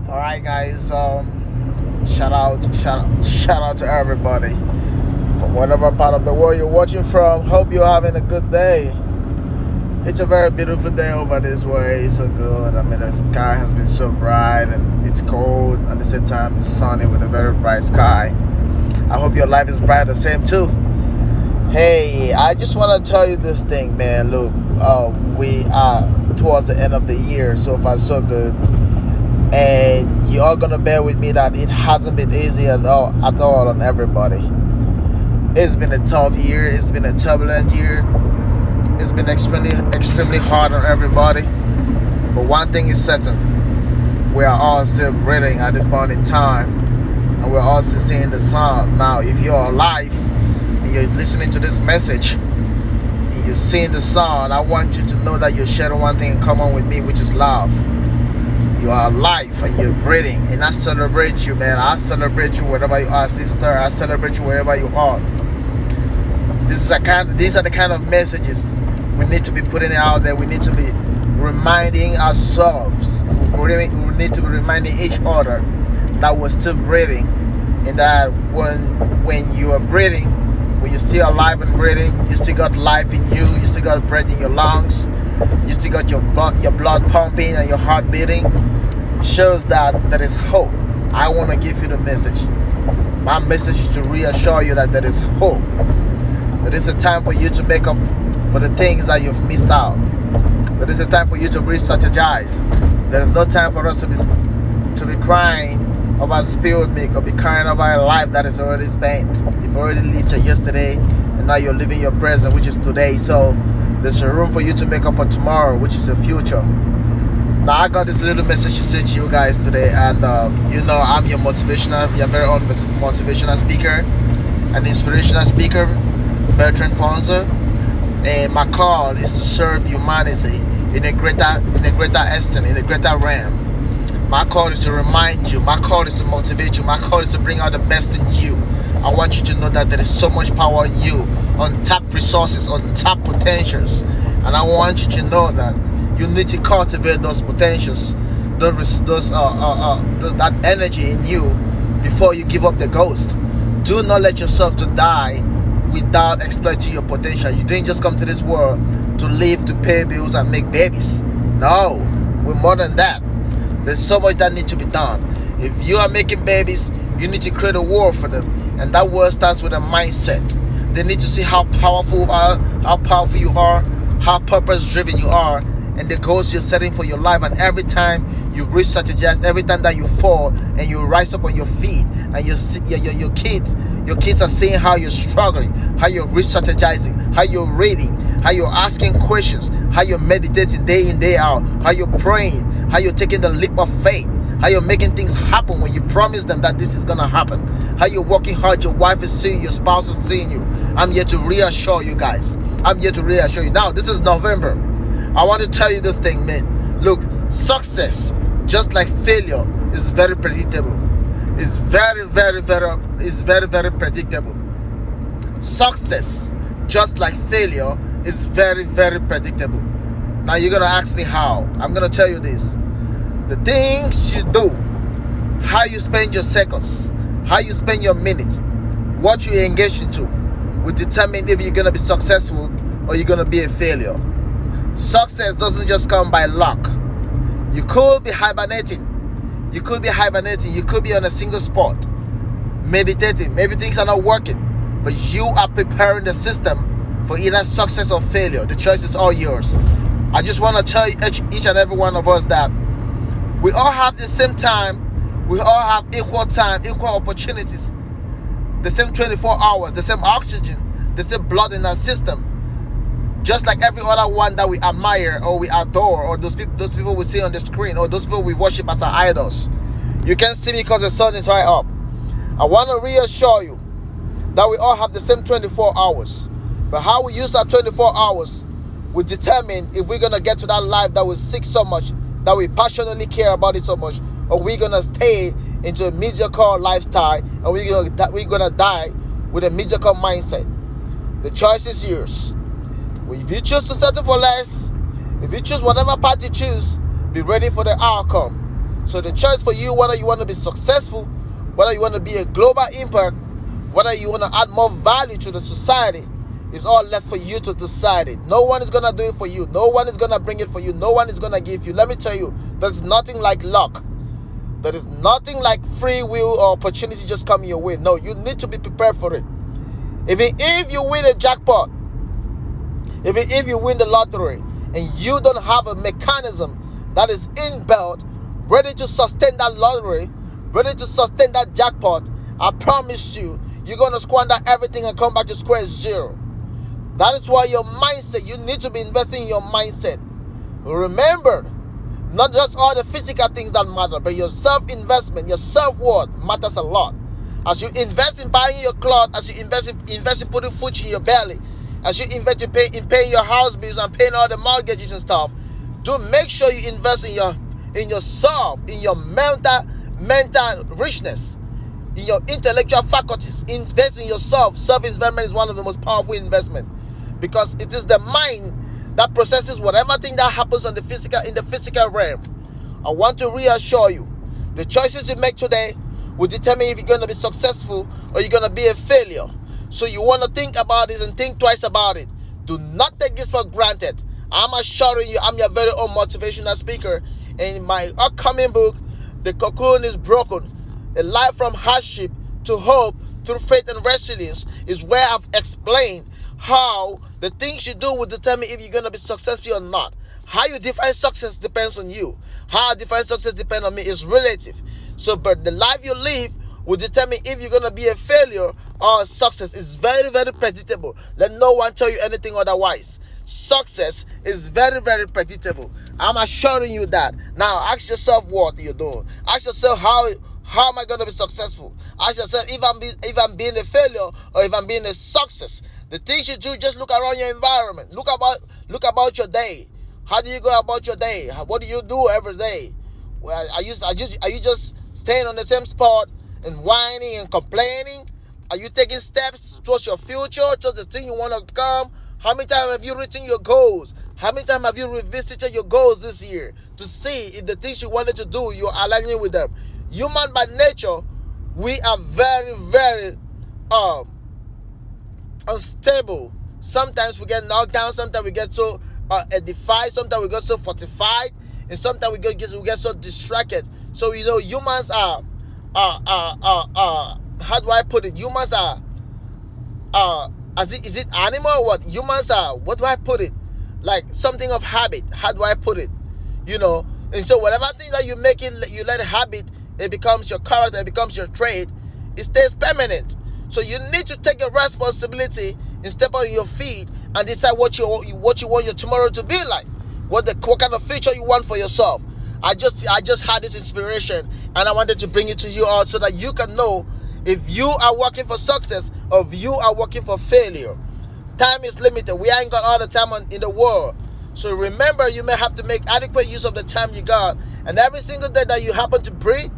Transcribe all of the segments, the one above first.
All right, guys. Shout out to everybody from whatever part of the world you're watching from. Hope you're having a good day. It's a very beautiful day over this way. It's so good. I mean, the sky has been so bright and it's cold. At the same time, it's sunny with a very bright sky. I hope your life is bright the same too. Hey, I just want to tell you this thing, man. Look, we are towards the end of the year. So far, so good. And you are gonna bear with me that it hasn't been easy at all on everybody. It's been a tough year. It's been a turbulent year. It's been extremely hard on everybody. But one thing is certain: we are all still breathing at this point in time, and we're all still seeing the sun. Now, if you're alive and you're listening to this message and you're seeing the sun, I want you to know that you're sharing one thing in common with me, which is love. You are alive and you're breathing, and I celebrate you, man. I celebrate you wherever you are, sister. I celebrate you wherever you are. These are the kind of messages we need to be putting it out there. We need to be reminding ourselves. We need to be reminding each other that we're still breathing, and that when you are breathing, when you're still alive and breathing, you still got life in you. You still got breath in your lungs. You still got your blood pumping and your heart beating. It shows that there is hope. I want to give you the message. My message is to reassure you that there is hope. That it's a time for you to make up for the things that you've missed out. That it's a time for you to re-strategize. There is no time for us to be crying over spilled milk or be crying over a life that is already spent. You've already lived your yesterday, and now you're living your present, which is today. So there's a room for you to make up for tomorrow, which is the future. Now, I got this little message to say to you guys today, and I'm your very own motivational speaker, an inspirational speaker, Bertrand Fonzo, and my call is to serve humanity in a greater extent, in a greater realm. My call is to remind you. My call is to motivate you. My call is to bring out the best in you. I want you to know that there is so much power in you, untapped resources, untapped potentials, and I want you to know that you need to cultivate those potentials, that energy in you before you give up the ghost. Do not let yourself to die without exploiting your potential. You didn't just come to this world to live, to pay bills, and make babies. No, we're more than that. There's so much that needs to be done. If you are making babies, you need to create a world for them, and that world starts with a mindset. They need to see how powerful you are, how purpose-driven you are, and the goals you're setting for your life. And every time you re-strategize, every time that you fall and you rise up on your feet, and your kids are seeing how you're struggling, how you're re-strategizing, how you're reading, how you're asking questions, how you're meditating day in, day out, how you're praying, how you're taking the leap of faith, how you're making things happen when you promise them that this is gonna happen, how you're working hard, your wife is seeing you, your spouse is seeing you. I'm here to reassure you guys. I'm here to reassure you. Now, this is November. I want to tell you this thing, man. Look, success, just like failure, is very predictable. It's very predictable. Success, just like failure, is very predictable. Now you're gonna ask me how. I'm gonna tell you this. The things you do, how you spend your seconds, how you spend your minutes, what you engage into will determine if you're gonna be successful or you're gonna be a failure. Success doesn't just come by luck. You could be hibernating. You could be on a single spot, meditating. Maybe things are not working, but you are preparing the system for either success or failure. The choice is all yours. I just want to tell each and every one of us that we all have the same time. We all have equal time, equal opportunities. The same 24 hours, the same oxygen, the same blood in our system. Just like every other one that we admire or we adore, or those people we see on the screen, or those people we worship as our idols. You can't see me because the sun is right up. I want to reassure you that we all have the same 24 hours. But how we use our 24 hours will determine if we're going to get to that life that we seek so much, that we passionately care about it so much, or we're going to stay into a mediocre lifestyle, and we're going to die with a mediocre mindset. The choice is yours. If you choose to settle for less, if you choose whatever path you choose, be ready for the outcome. So the choice for you, whether you want to be successful, whether you want to be a global impact, whether you want to add more value to the society, is all left for you to decide it. No one is going to do it for you. No one is going to bring it for you. No one is going to give you. Let me tell you, there's nothing like luck. There is nothing like free will or opportunity just coming your way. No, you need to be prepared for it. Even if you win a jackpot, even if you win the lottery, and you don't have a mechanism that is inbuilt, ready to sustain that lottery, ready to sustain that jackpot, I promise you, you're going to squander everything and come back to square zero. That is why your mindset, you need to be investing in your mindset. Remember, not just all the physical things that matter, but your self-investment, your self-worth matters a lot. As you invest in buying your clothes, as you invest in putting food in your belly, as you invest in paying your house bills and paying all the mortgages and stuff, do make sure you invest in yourself, in your mental richness, in your intellectual faculties. Invest in yourself. Self-investment is one of the most powerful investments, because it is the mind that processes whatever thing that happens in the physical realm. I want to reassure you, the choices you make today will determine if you're going to be successful or you're going to be a failure. So you want to think about this and think twice about it. Do not take this for granted. I'm assuring you, I'm your very own motivational speaker. And in my upcoming book, The Cocoon is Broken, A Life from Hardship to Hope Through Faith and Resilience, is where I've explained how the things you do will determine if you're going to be successful or not. How you define success depends on you. How I define success depends on me. It's relative. So, but the life you live will determine if you're going to be a failure or a success. It's very, very predictable. Let no one tell you anything otherwise. Success is very, very predictable. I'm assuring you that. Now, ask yourself what you're doing. Ask yourself how am I going to be successful? Ask yourself if I'm being a failure or if I'm being a success. The things you do, just look around your environment. Look about your day. How do you go about your day? What do you do every day? Well, are you just staying on the same spot and whining and complaining? Are you taking steps towards your future, towards the thing you want to become? How many times have you written your goals? How many times have you revisited your goals this year to see if the things you wanted to do, you're aligning with them? Human by nature, we are very, very unstable. Sometimes we get knocked down. Sometimes we get so edified. Sometimes we get so fortified, and sometimes we get so distracted. So humans are how do I put it? Humans are is it animal or what? Humans are, what do I put it? Like something of habit. How do I put it? And so whatever thing that you make it, you let habit, it becomes your character, it becomes your trait. It stays permanent. So you need to take a responsibility and step on your feet and decide what you want your tomorrow to be like. What kind of future you want for yourself. I just had this inspiration, and I wanted to bring it to you all so that you can know if you are working for success or if you are working for failure. Time is limited. We ain't got all the time in the world. So remember, you may have to make adequate use of the time you got. And every single day that you happen to breathe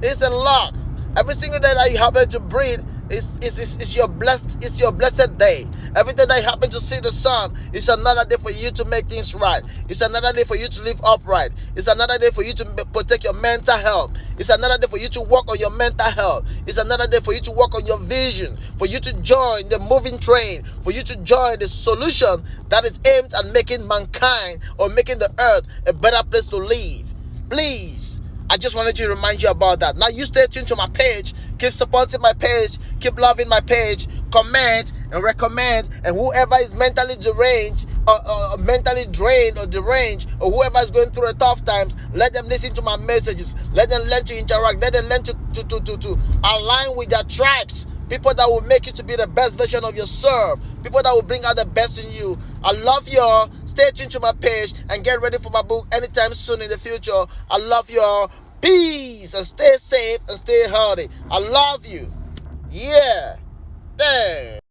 is a luck. Every single day that you happen to breathe it's your blessed day. Every day that you happen to see the sun, it's another day for you to make things right. It's another day for you to live upright. It's another day for you to protect your mental health. It's another day for you to work on your mental health. It's another day for you to work on your vision, for you to join the moving train, for you to join the solution that is aimed at making mankind or making the earth a better place to live. Please, I just wanted to remind you about that. Now you stay tuned to my page. Keep supporting my page. Keep loving my page. Comment and recommend. And whoever is mentally deranged or mentally drained or deranged, or whoever is going through a tough times, let them listen to my messages. Let them learn to interact. Let them learn to align with their tribes. People that will make you to be the best version of yourself. People that will bring out the best in you. I love y'all. Stay tuned to my page and get ready for my book anytime soon in the future. I love y'all. Peace, and stay safe and stay healthy. I love you. Yeah. Dang.